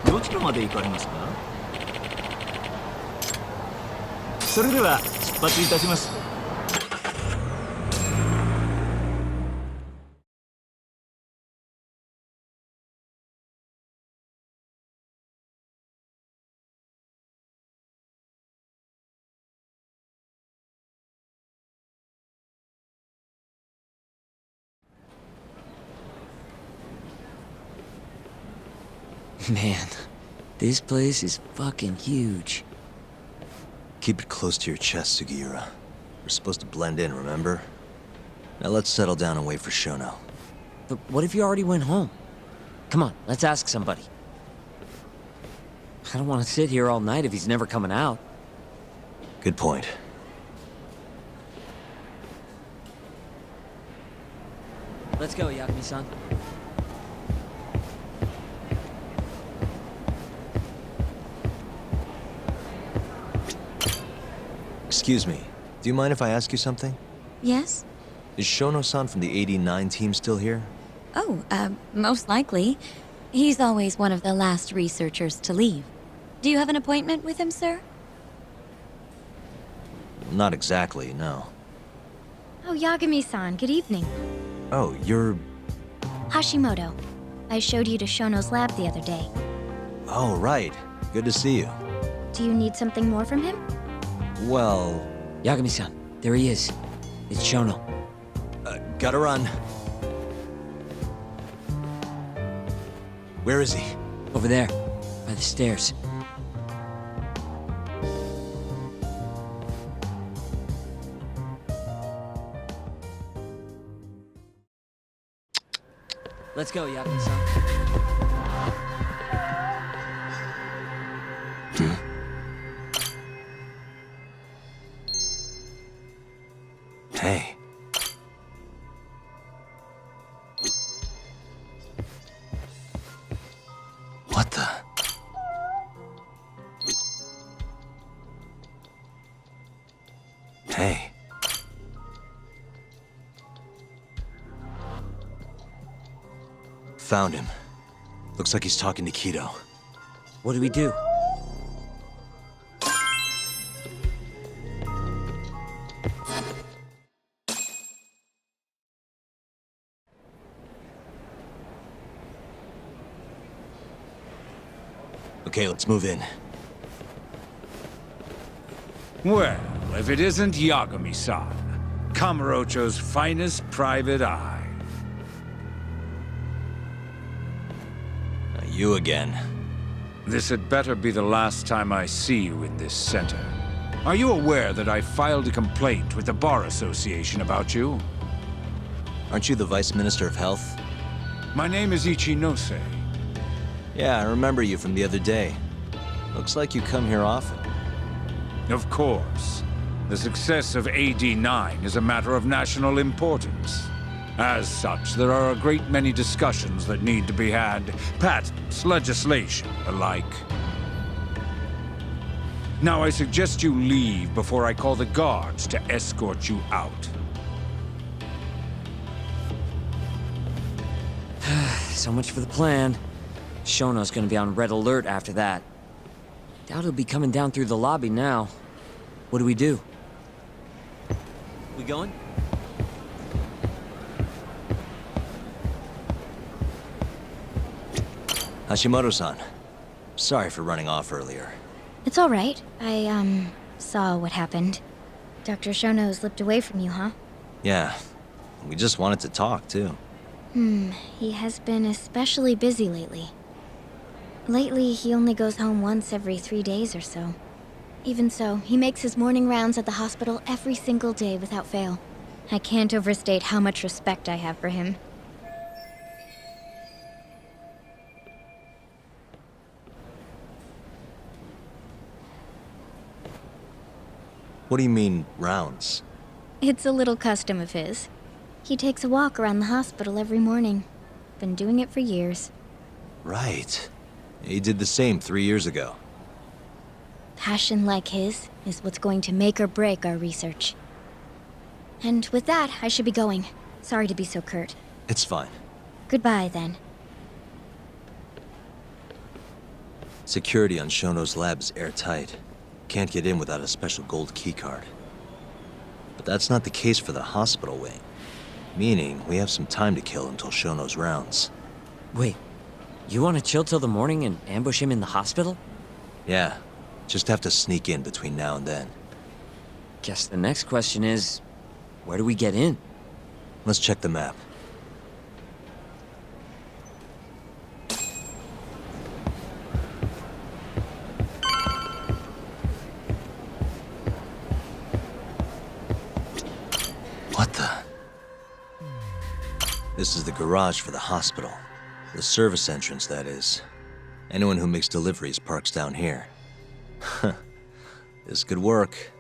どちらまで行かれますか？それでは出発いたします。Man, this place is fucking huge. Keep it close to your chest, Sugiura. We're supposed to blend in, remember? Now let's settle down and wait for Shono. But what if you already went home? Come on, let's ask somebody. I don't want to sit here all night if he's never coming out. Good point. Let's go, Yakumi-san. Excuse me, do you mind if I ask you something? Yes? Is Shono-san from the AD9 team still here? Oh, most likely. He's always one of the last researchers to leave. Do you have an appointment with him, sir? Not exactly, no. Oh, Yagami-san, good evening. Oh, you're... Hashimoto. I showed you to Shono's lab the other day. Oh, right. Good to see you. Do you need something more from him? Well... Yagami-san, there he is. It's Shono. Gotta run. Where is he? Over there, by the stairs. Let's go, Yagami-san. Hey. What the? Hey. Found him. Looks like he's talking to Kido. What do we do? Okay, let's move in. Well, if it isn't Yagami-san, Kamurocho's finest private eye. You again. This had better be the last time I see you in this center. Are you aware that I filed a complaint with the Bar Association about you? Aren't you the Vice Minister of Health? My name is Ichinose. Yeah, I remember you from the other day. Looks like you come here often. Of course. The success of AD9 is a matter of national importance. As such, there are a great many discussions that need to be had. Patents, legislation, alike. Now I suggest you leave before I call the guards to escort you out. So much for the plan. Shono's gonna be on red alert after that. Doubt he'll be coming down through the lobby now. What do we do? We going? Hashimoto-san. Sorry for running off earlier. It's all right. I, saw what happened. Dr. Shono slipped away from you, huh? Yeah. We just wanted to talk, too. He has been especially busy lately. Lately, he only goes home once every 3 days or so. Even so, he makes his morning rounds at the hospital every single day without fail. I can't overstate how much respect I have for him. What do you mean, rounds? It's a little custom of his. He takes a walk around the hospital every morning. Been doing it for years. Right. He did the same 3 years ago. Passion like his is what's going to make or break our research. And with that, I should be going. Sorry to be so curt. It's fine. Goodbye, then. Security on Shono's lab is airtight. Can't get in without a special gold keycard. But that's not the case for the hospital wing. Meaning, we have some time to kill until Shono's rounds. Wait, you want to chill till the morning and ambush him in the hospital? Yeah, just have to sneak in between now and then. Guess the next question is, where do we get in? Let's check the map. What the? This is the garage for the hospital. The service entrance, that is. Anyone who makes deliveries parks down here. This could work.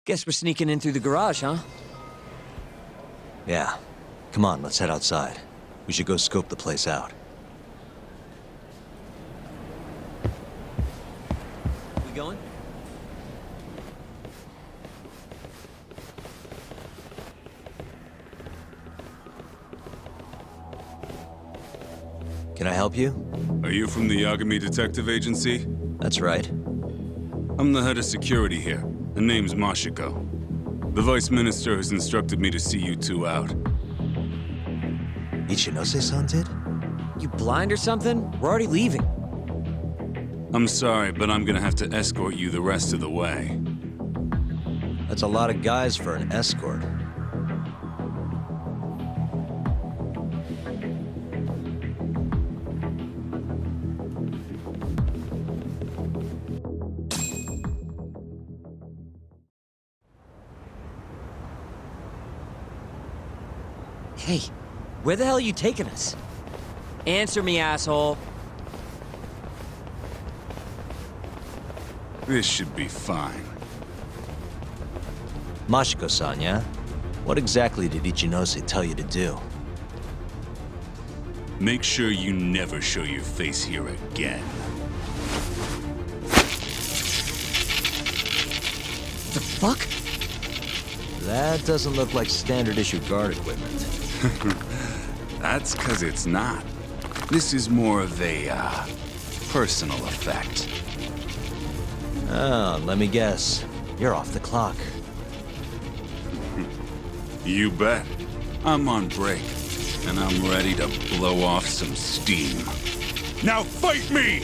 Guess we're sneaking in through the garage, huh? Yeah. Come on, let's head outside. We should go scope the place out. We going? Can I help you? Are you from the Yagami Detective Agency? That's right. I'm the head of security here. The name's Mashiko. The Vice Minister has instructed me to see you two out. Ichinose-san did? You blind or something? We're already leaving. I'm sorry, but I'm gonna have to escort you the rest of the way. That's a lot of guys for an escort. Hey, where the hell are you taking us? Answer me, asshole. This should be fine. Mashiko-san, yeah? What exactly did Ichinose tell you to do? Make sure you never show your face here again. The fuck? That doesn't look like standard issue guard equipment. That's 'cause it's not. This is more of a, personal effect. Oh, let me guess. You're off the clock. You bet. I'm on break, and I'm ready to blow off some steam. Now fight me!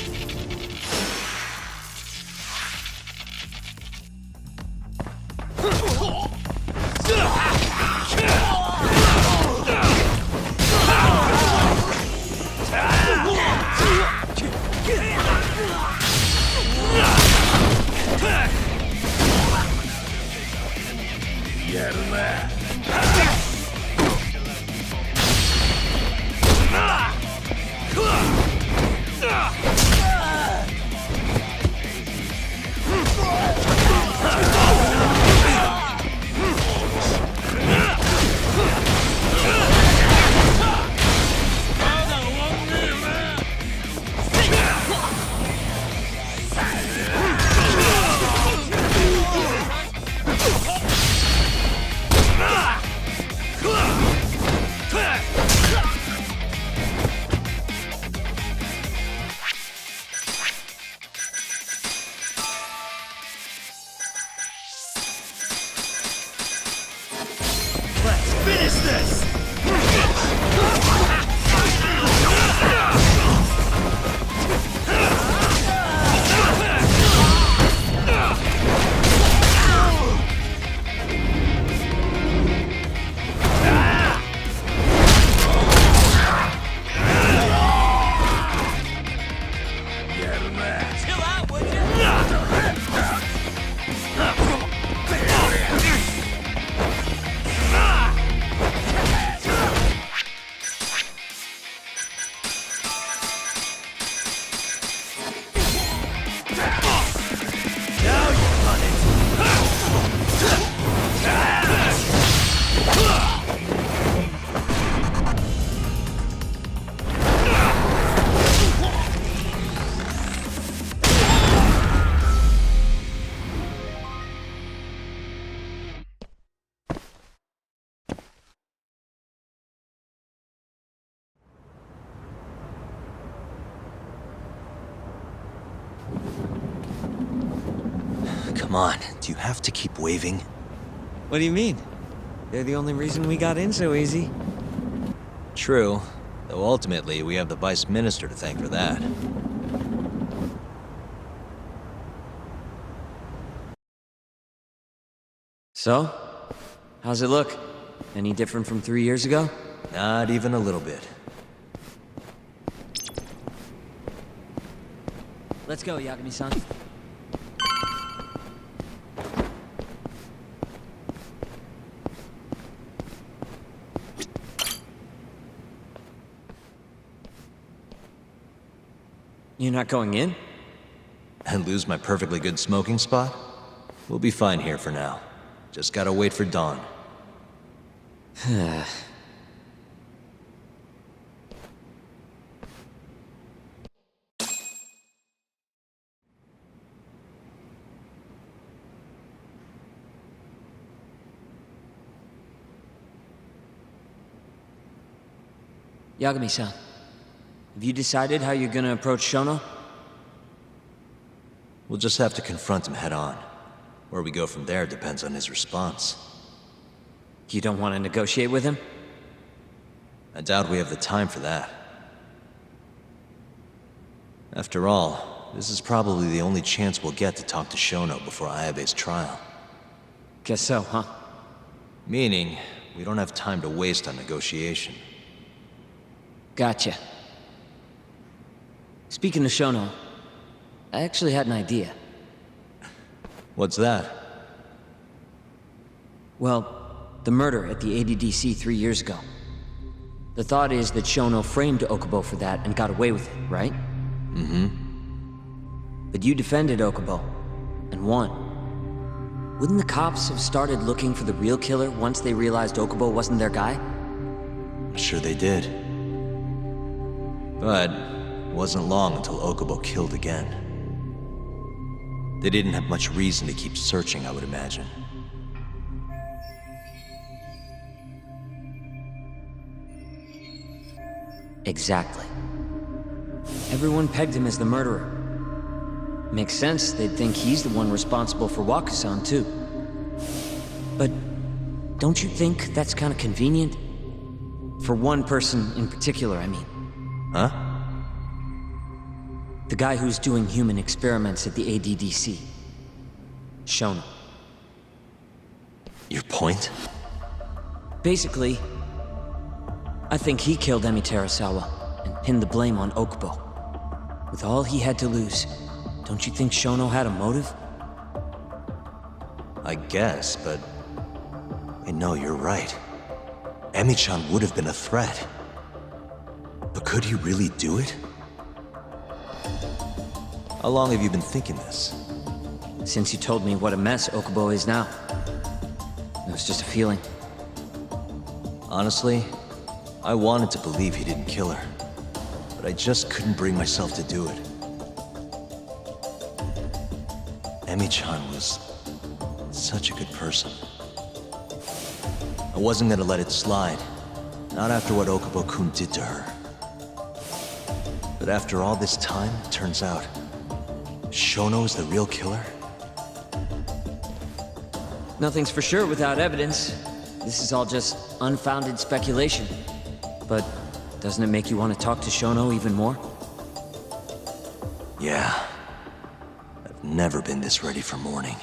Come on, do you have to keep waving? What do you mean? They're the only reason we got in so easy. True, though ultimately we have the Vice Minister to thank for that. So? How's it look? Any different from 3 years ago? Not even a little bit. Let's go, Yagami-san. You're not going in? And lose my perfectly good smoking spot? We'll be fine here for now. Just gotta wait for dawn. Yagami-san, have you decided how you're gonna approach Shono? We'll just have to confront him head on. Where we go from there depends on his response. You don't want to negotiate with him? I doubt we have the time for that. After all, this is probably the only chance we'll get to talk to Shono before Ayabe's trial. Guess so, huh? Meaning, we don't have time to waste on negotiation. Gotcha. Speaking of Shono, I actually had an idea. What's that? Well, the murder at the ADDC 3 years ago. The thought is that Shono framed Okubo for that and got away with it, right? Mm-hmm. But you defended Okubo, and won. Wouldn't the cops have started looking for the real killer once they realized Okubo wasn't their guy? Sure they did. But it wasn't long until Okubo killed again. They didn't have much reason to keep searching, I would imagine. Exactly. Everyone pegged him as the murderer. Makes sense, they'd think he's the one responsible for Wakusan, too. But don't you think that's kind of convenient? For one person in particular, I mean. Huh? The guy who's doing human experiments at the ADDC. Shono. Your point? Basically, I think he killed Emi Terasawa and pinned the blame on Okubo. With all he had to lose, don't you think Shono had a motive? I guess, but... no, you're right. Emi-chan would have been a threat. But could he really do it? How long have you been thinking this? Since you told me what a mess Okubo is now. It was just a feeling. Honestly, I wanted to believe he didn't kill her. But I just couldn't bring myself to do it. Emi-chan was such a good person. I wasn't gonna let it slide. Not after what Okubo-kun did to her. But after all this time, it turns out Shono is the real killer? Nothing's for sure without evidence. This is all just unfounded speculation. But doesn't it make you want to talk to Shono even more? Yeah. I've never been this ready for morning.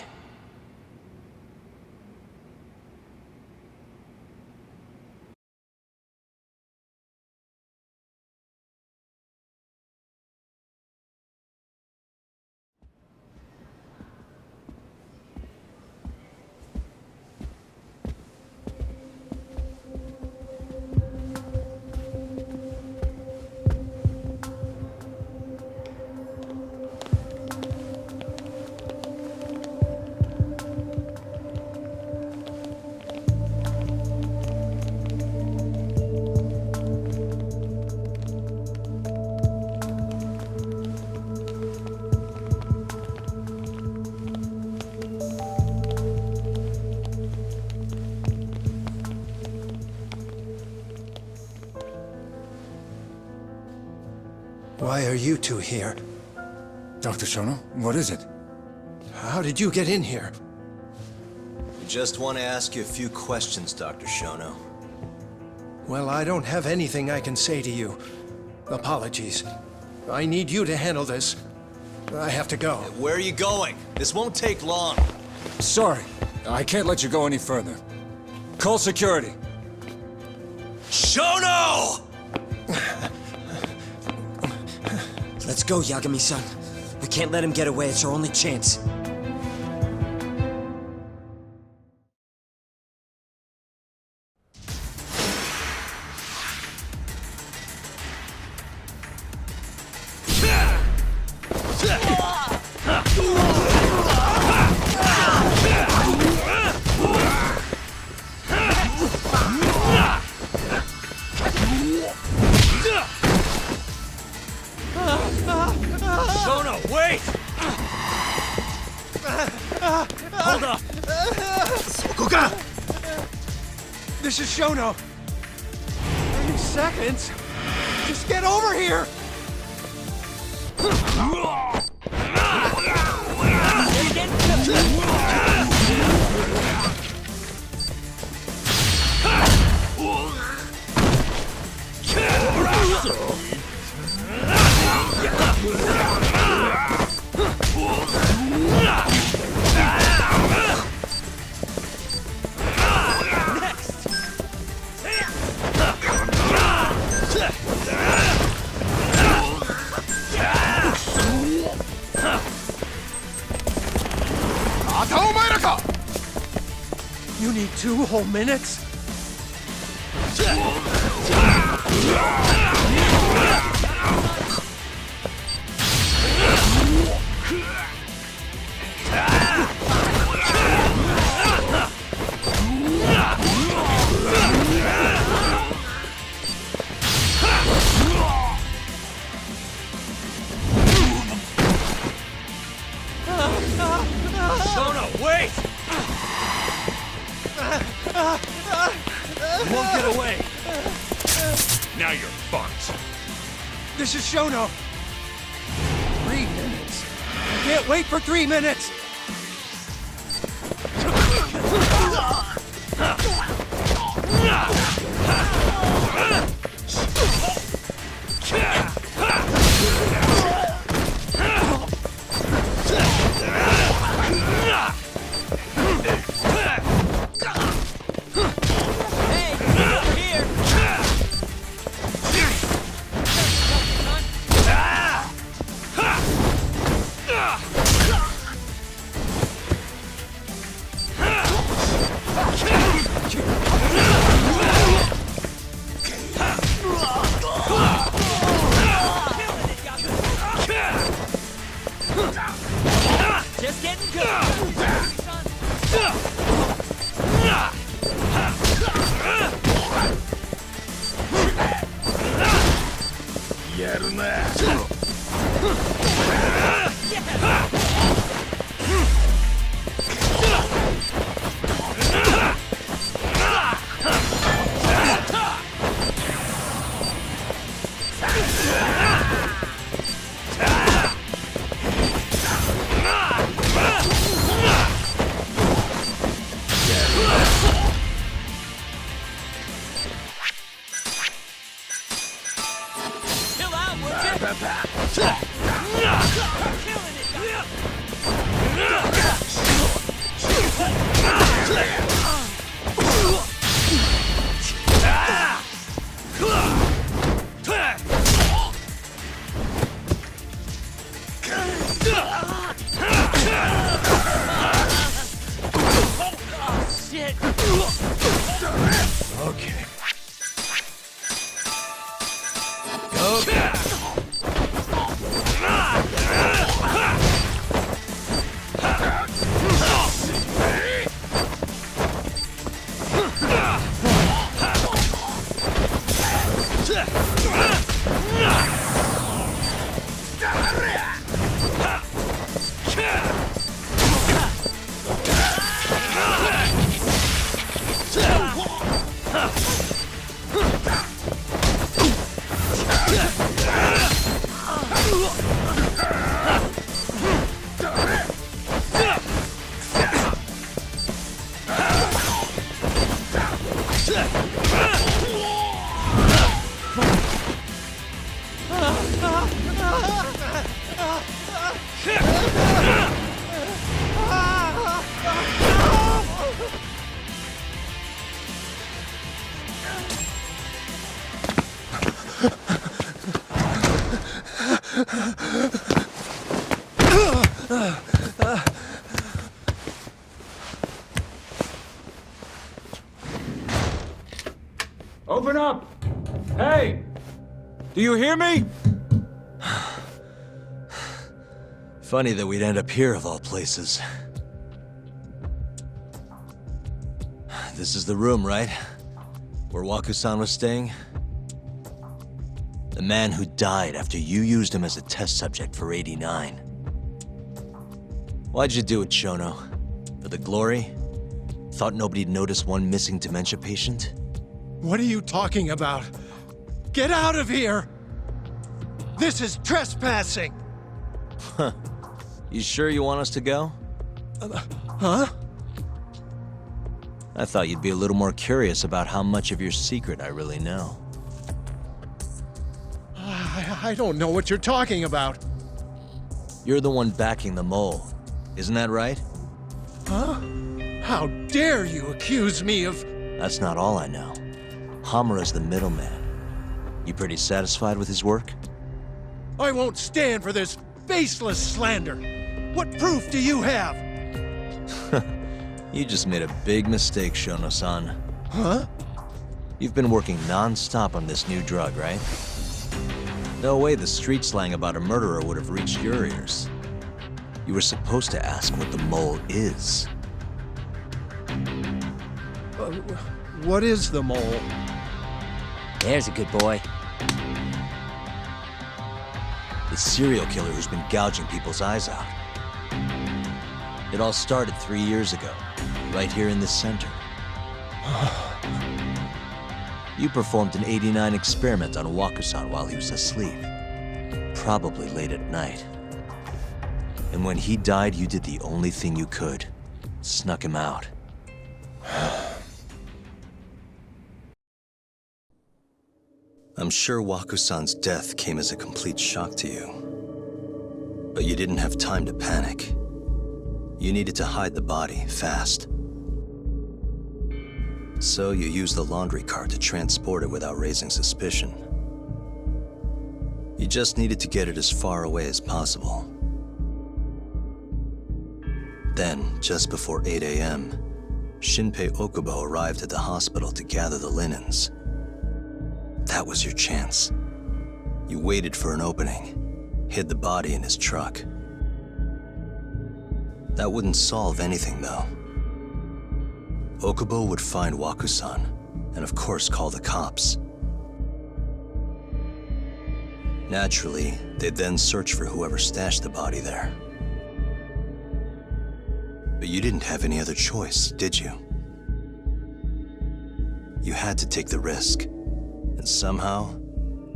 Why are you two here? Dr. Shono, what is it? How did you get in here? We just want to ask you a few questions, Dr. Shono. Well, I don't have anything I can say to you. Apologies. I need you to handle this. I have to go. Where are you going? This won't take long. Sorry, I can't let you go any further. Call security. Shono! Let's go, Yagami-san. We can't let him get away. It's our only chance. Shono, wait! Hold up! This is Shono. 30 seconds? Just get over here! You need 2 whole minutes? Shono, wait! You won't get away! Now you're fucked. This is Shono. 3 minutes. I can't wait for 3 minutes! Just getting good! Chill out, would you? Killing Shit! Okay. Open up! Hey! Do you hear me? Funny that we'd end up here of all places. This is the room, right? Where Waku-san was staying? The man who died after you used him as a test subject for 89. Why'd you do it, Shono? For the glory? Thought nobody'd notice one missing dementia patient? What are you talking about? Get out of here! This is trespassing! Huh. You sure you want us to go? Huh? I thought you'd be a little more curious about how much of your secret I really know. I don't know what you're talking about. You're the one backing the mole. Isn't that right? Huh? How dare you accuse me of... That's not all I know. Hamura's the middleman. You pretty satisfied with his work? I won't stand for this baseless slander. What proof do you have? You just made a big mistake, Shono-san. Huh? You've been working non-stop on this new drug, right? No way the street slang about a murderer would have reached your ears. You were supposed to ask what the mole is. What is the mole? There's a good boy. The serial killer who's been gouging people's eyes out. It all started 3 years ago, right here in this center. You performed an 89 experiment on Waku-san while he was asleep. Probably late at night. And when he died, you did the only thing you could. Snuck him out. I'm sure Waku-san's death came as a complete shock to you. But you didn't have time to panic. You needed to hide the body, fast. So you used the laundry cart to transport it without raising suspicion. You just needed to get it as far away as possible. Then, just before 8 a.m., Shinpei Okubo arrived at the hospital to gather the linens. That was your chance. You waited for an opening, hid the body in his truck. That wouldn't solve anything, though. Okubo would find Waku-san, and of course call the cops. Naturally, they'd then search for whoever stashed the body there. But you didn't have any other choice, did you? You had to take the risk, and somehow,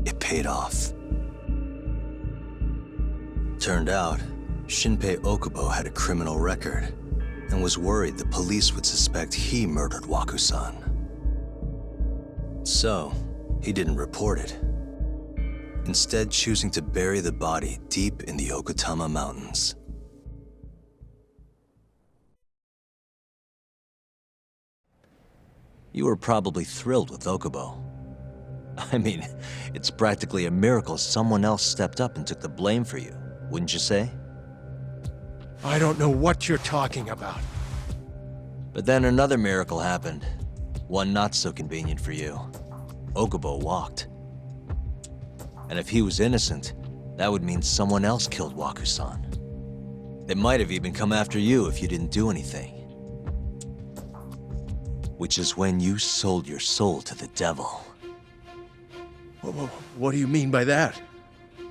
it paid off. Turned out, Shinpei Okubo had a criminal record, and was worried the police would suspect he murdered Waku-san. So, he didn't report it, instead choosing to bury the body deep in the Okutama Mountains. You were probably thrilled with Okubo. I mean, it's practically a miracle someone else stepped up and took the blame for you, wouldn't you say? I don't know what you're talking about. But then another miracle happened. One not so convenient for you. Okubo walked. And if he was innocent, that would mean someone else killed Waku-san. They might have even come after you if you didn't do anything. Which is when you sold your soul to the devil. What do you mean by that?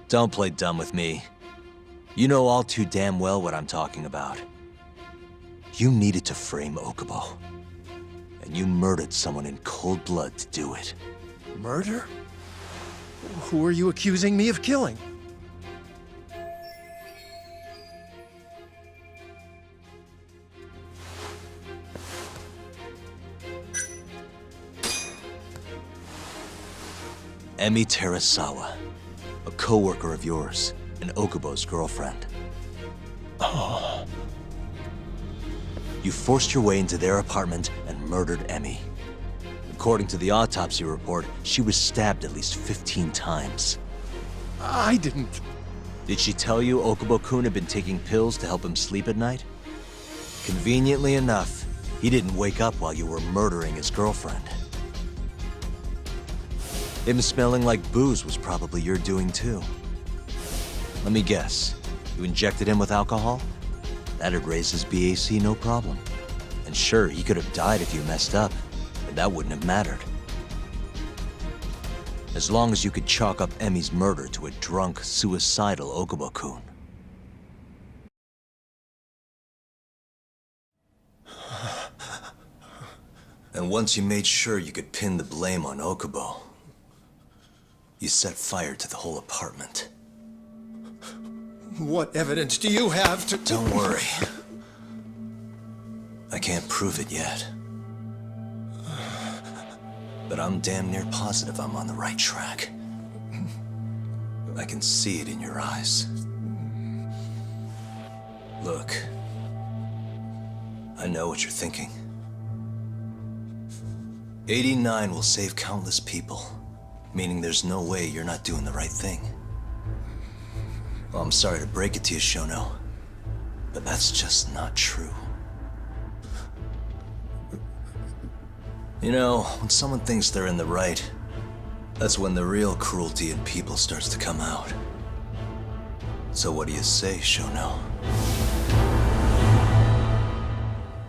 Don't play dumb with me. You know all too damn well what I'm talking about. You needed to frame Okubo. And you murdered someone in cold blood to do it. Murder? Who are you accusing me of killing? Emi Terasawa. a co-worker of yours, and Okubo's girlfriend. Oh. You forced your way into their apartment and murdered Emmy. According to the autopsy report, she was stabbed at least 15 times. I didn't. Did she tell you Okubo-kun had been taking pills to help him sleep at night? Conveniently enough, he didn't wake up while you were murdering his girlfriend. Him smelling like booze was probably your doing too. Let me guess, you injected him with alcohol? That'd raise his BAC no problem. And sure, he could have died if you messed up, but that wouldn't have mattered. As long as you could chalk up Emmy's murder to a drunk, suicidal Okubo-kun. And once you made sure you could pin the blame on Okubo, you set fire to the whole apartment. What evidence do you have to... Don't worry. I can't prove it yet. But I'm damn near positive I'm on the right track. I can see it in your eyes. Look, I know what you're thinking. 89 will save countless people, meaning there's no way you're not doing the right thing. Well, I'm sorry to break it to you, Shono, but that's just not true. You know, when someone thinks they're in the right, that's when the real cruelty in people starts to come out. So what do you say, Shono?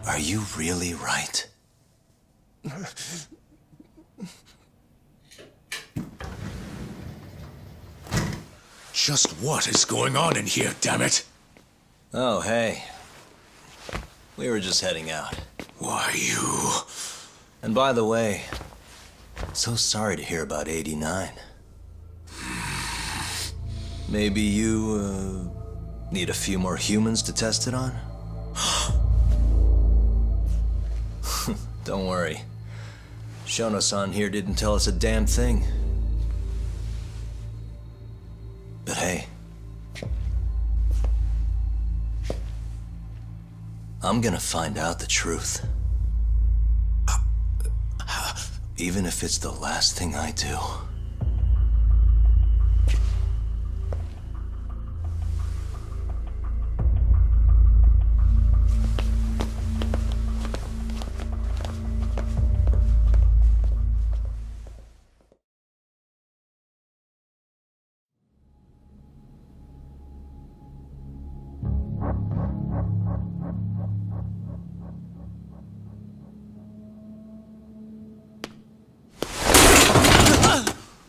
Are you really right? Just what is going on in here, damn it? Oh, hey. We were just heading out. Why, you... And by the way, so sorry to hear about 89. Maybe you, need a few more humans to test it on? Don't worry. Shono-san here didn't tell us a damn thing. But hey, I'm gonna find out the truth. Even if it's the last thing I do.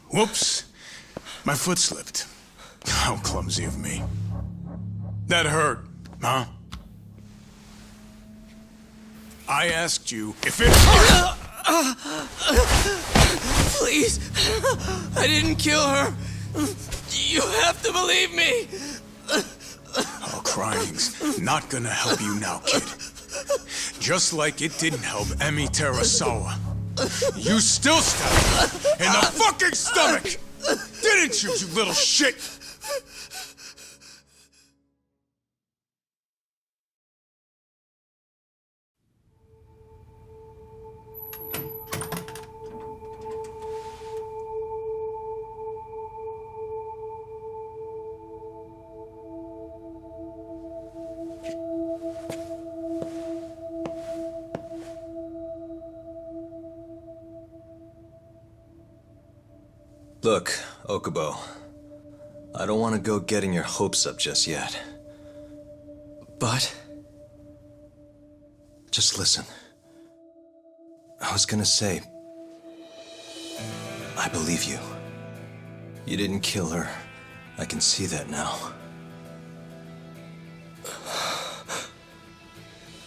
Whoops. My foot slipped. How clumsy of me. That hurt, huh? I asked you if it hurt. Please, I didn't kill her. You have to believe me. Oh, crying's not gonna help you now, kid. Just like it didn't help Emi Terasawa. You still stabbed her in the fucking stomach! Didn't you, you little shit? Look, Okubo, I don't want to go getting your hopes up just yet. But... just listen. I was gonna say... I believe you. You didn't kill her. I can see that now.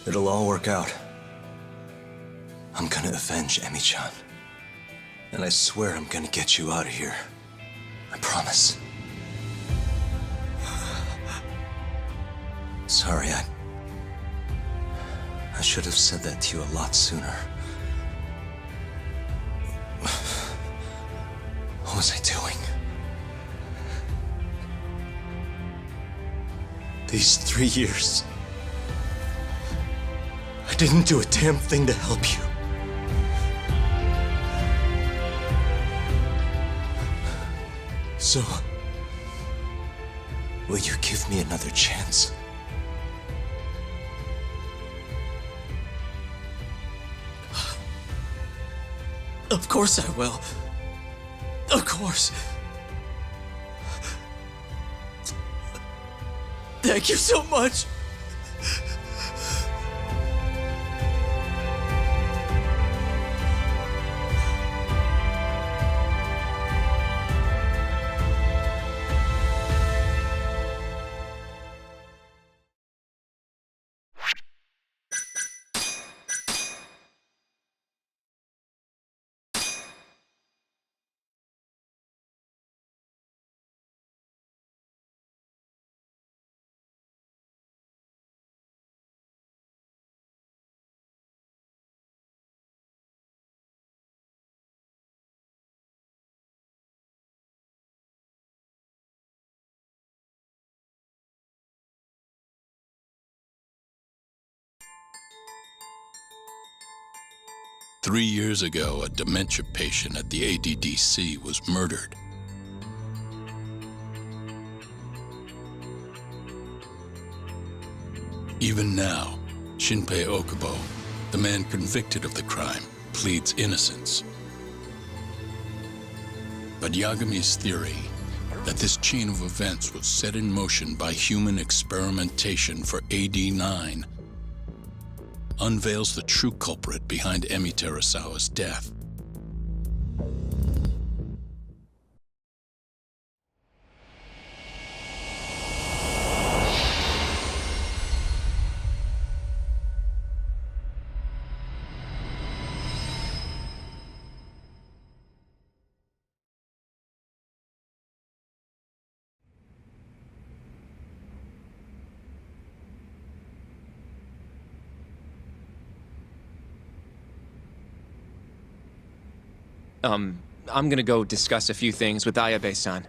It'll all work out. I'm gonna avenge Emi-chan. And I swear I'm gonna get you out of here. I promise. Sorry, I should have said that to you a lot sooner. What was I doing? These 3 years, I didn't do a damn thing to help you. So, will you give me another chance? Of course I will. Of course. Thank you so much. Three years ago, a dementia patient at the ADDC was murdered. Even now, Shinpei Okubo, the man convicted of the crime, pleads innocence. But Yagami's theory that this chain of events was set in motion by human experimentation for AD-9 unveils the true culprit behind Emi Terasawa's death. I'm gonna go discuss a few things with Ayabe-san.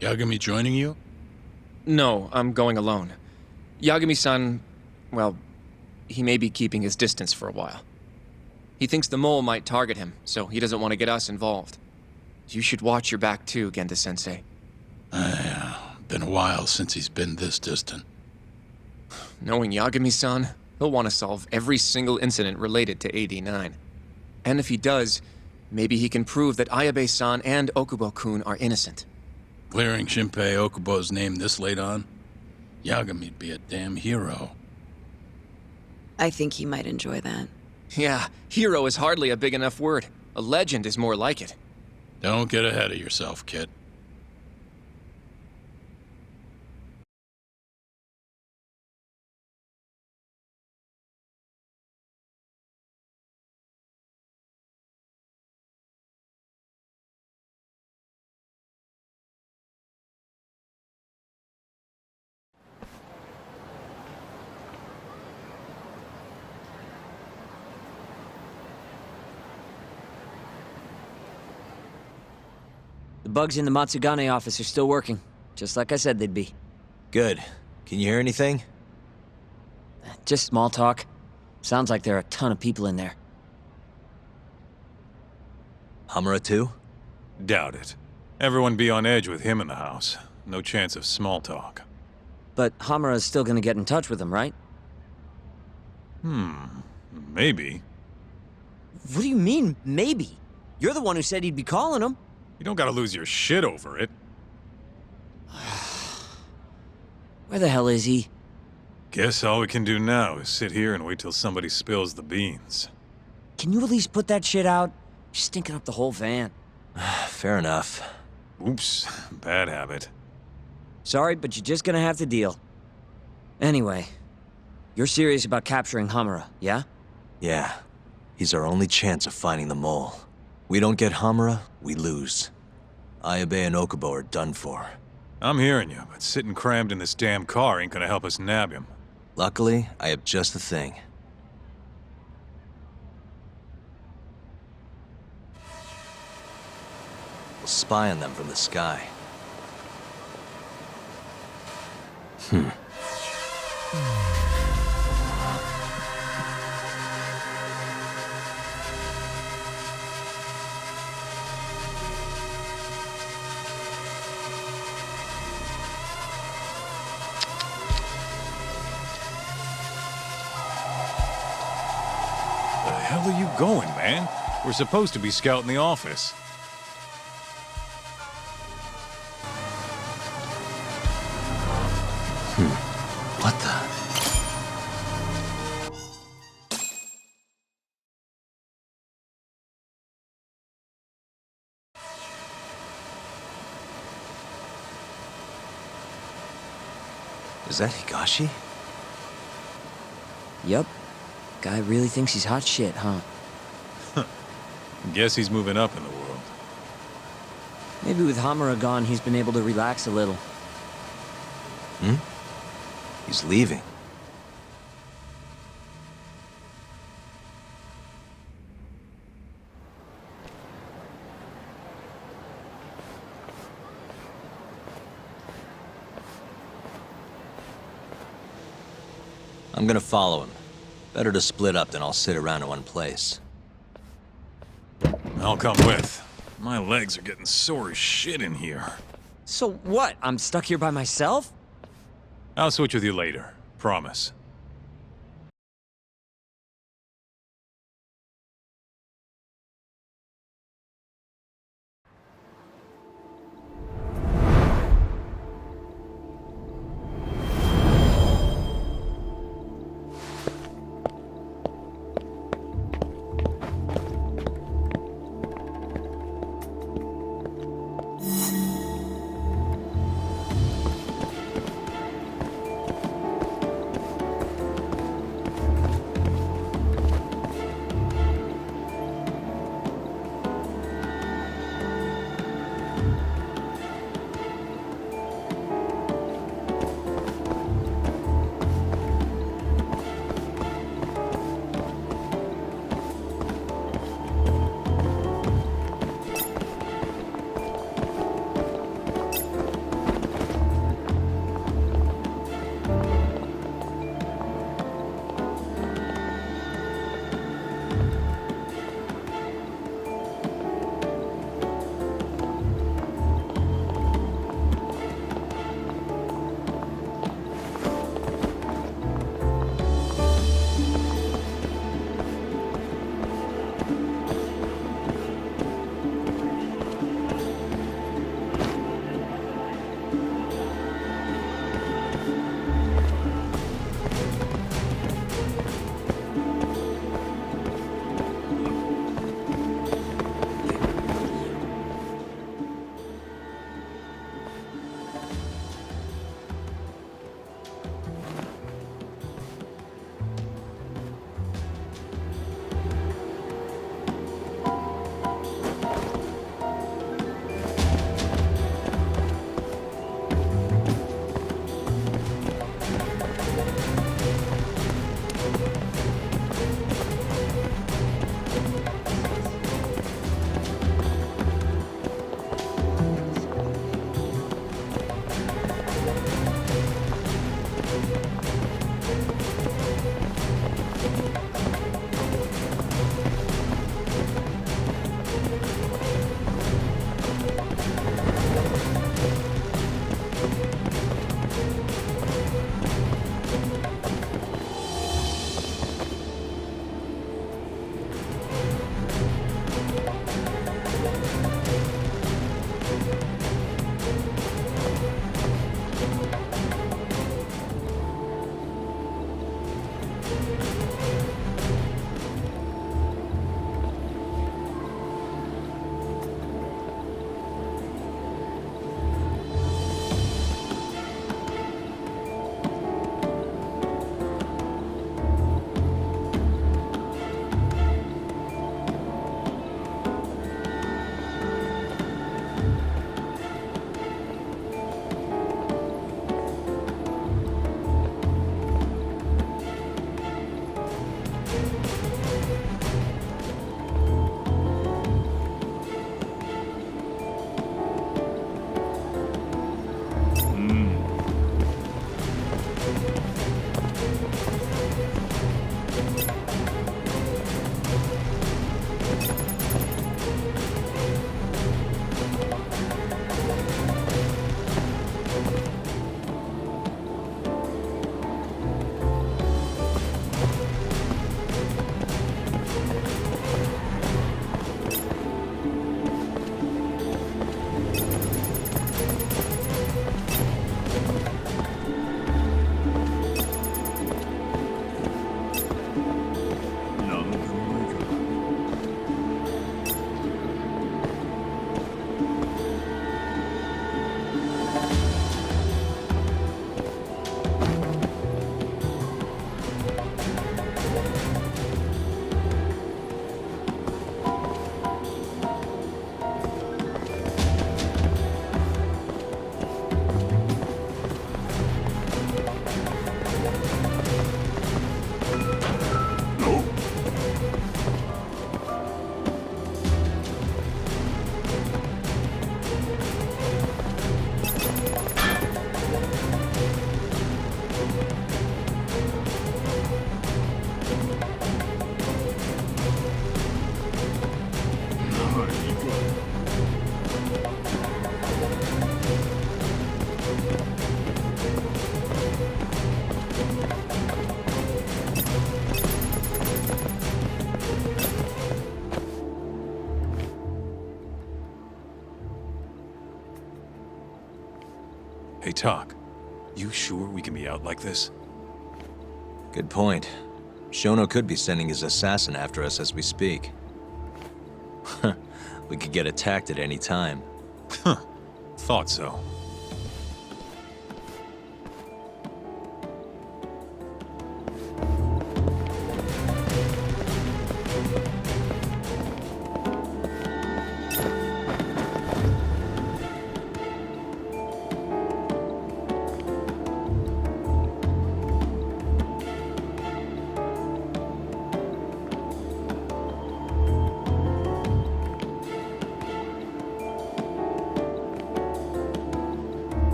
Yagami joining you? No, I'm going alone. Yagami-san, well, he may be keeping his distance for a while. He thinks the mole might target him, so he doesn't want to get us involved. You should watch your back too, Genda-sensei. Yeah, been a while since he's been this distant. Knowing Yagami-san, he'll want to solve every single incident related to AD-9. And if he does, maybe he can prove that Ayabe-san and Okubo-kun are innocent. Clearing Shinpei Okubo's name this late on? Yagami'd be a damn hero. I think he might enjoy that. Yeah, hero is hardly a big enough word. A legend is more like it. Don't get ahead of yourself, kid. The bugs in the Matsugane office are still working, just like I said they'd be. Good. Can you hear anything? Just small talk. Sounds like there are a ton of people in there. Hamura too? Doubt it. Everyone be on edge with him in the house. No chance of small talk. But Hamura's still gonna get in touch with him, right? Maybe. What do you mean, maybe? You're the one who said he'd be calling him. You don't gotta lose your shit over it. Where the hell is he? Guess all we can do now is sit here and wait till somebody spills the beans. Can you at least put that shit out? You're stinking up the whole van. Fair enough. Oops, bad habit. Sorry, but you're just gonna have to deal. Anyway, you're serious about capturing Hamura, yeah? Yeah. He's our only chance of finding the mole. We don't get Hamura, we lose. Ayabe and Okubo are done for. I'm hearing you, but sitting crammed in this damn car ain't gonna help us nab him. Luckily, I have just the thing. We'll spy on them from the sky. The hell are you going, man? We're supposed to be scouting the office. What the? Is that Higashi? Yup. Guy really thinks he's hot shit, huh? Guess he's moving up in the world. Maybe with Hamura gone, he's been able to relax a little. He's leaving. I'm gonna follow him. Better to split up than I'll sit around in one place. I'll come with. My legs are getting sore as shit in here. So what? I'm stuck here by myself? I'll switch with you later. Promise. Hey, Talk. You sure we can be out like this? Good point. Shono could be sending his assassin after us as we speak. We could get attacked at any time. Thought so.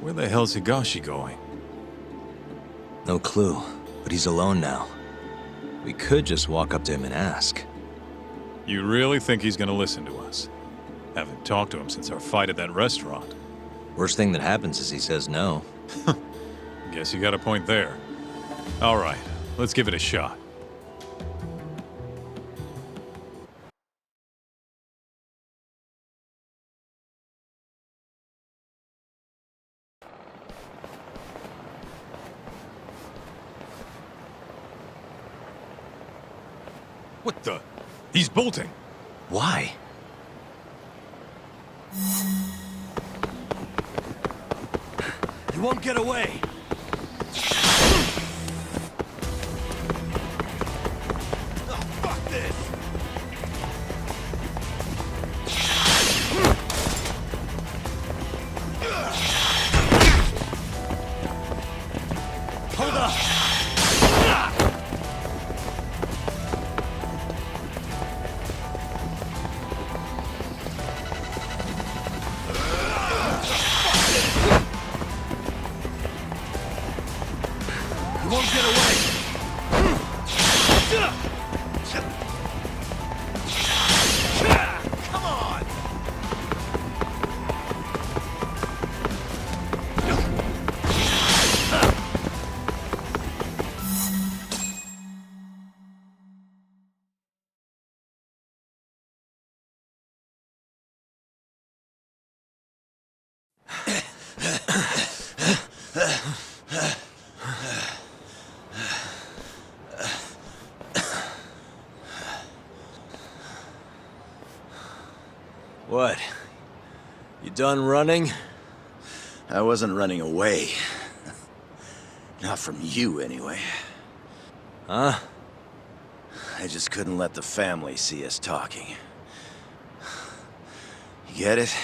Where the hell's Higashi going? No clue, but he's alone now. We could just walk up to him and ask. You really think he's gonna listen to us? Haven't talked to him since our fight at that restaurant. Worst thing that happens is he says no. Guess you got a point there. All right, let's give it a shot. What the? He's bolting. Why? You won't get away. Oh, fuck this. Hold up. Won't get away. Come on! What? You done running? I wasn't running away. Not from you, anyway. Huh? I just couldn't let the family see us talking. You get it?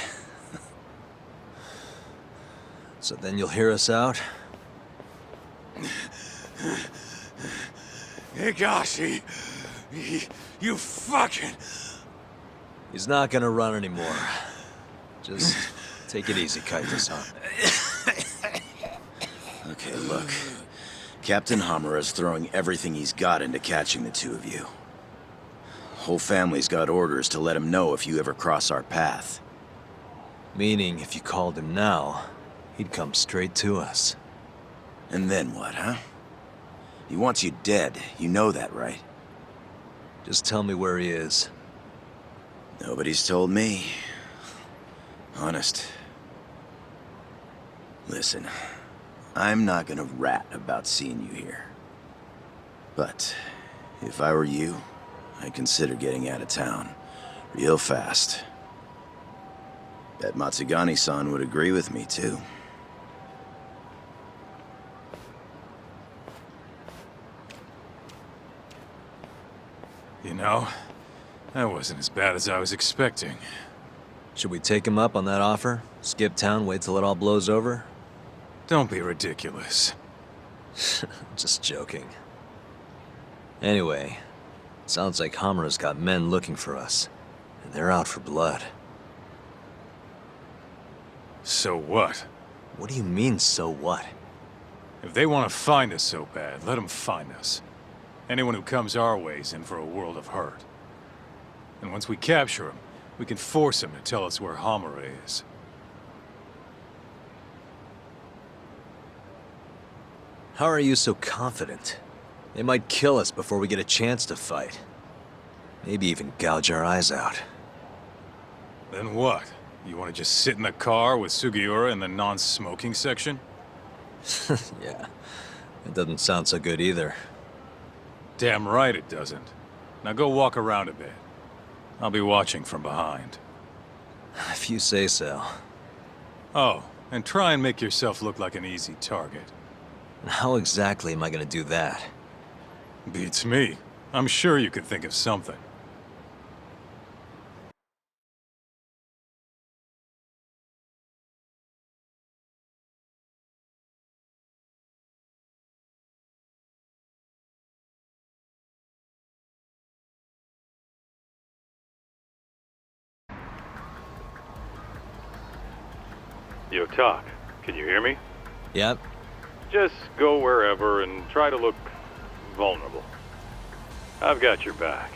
So then you'll hear us out? Higashi, you fucking... He's not gonna run anymore. Just take it easy, Kaito-san. Okay, look. Captain Hamura's throwing everything he's got into catching the two of you. Whole family's got orders to let him know if you ever cross our path. Meaning, if you called him now, he'd come straight to us. And then what, huh? He wants you dead. You know that, right? Just tell me where he is. Nobody's told me. Honest. Listen, I'm not gonna rat about seeing you here. But if I were you, I'd consider getting out of town. Real fast. Bet Matsugani-san would agree with me, too. You know, that wasn't as bad as I was expecting. Should we take him up on that offer? Skip town, wait till it all blows over? Don't be ridiculous. Just joking. Anyway, sounds like Hamura's got men looking for us. And they're out for blood. So what? What do you mean, so what? If they want to find us so bad, let them find us. Anyone who comes our way is in for a world of hurt. And once we capture him, we can force him to tell us where Hamura is. How are you so confident? They might kill us before we get a chance to fight. Maybe even gouge our eyes out. Then what? You want to just sit in the car with Sugiura in the non-smoking section? Yeah, it doesn't sound so good either. Damn right it doesn't. Now go walk around a bit. I'll be watching from behind. If you say so. Oh, and try and make yourself look like an easy target. How exactly am I gonna do that? Beats me. I'm sure you could think of something. Yo, Talk. Can you hear me? Yep. Just go wherever and try to look vulnerable. I've got your back.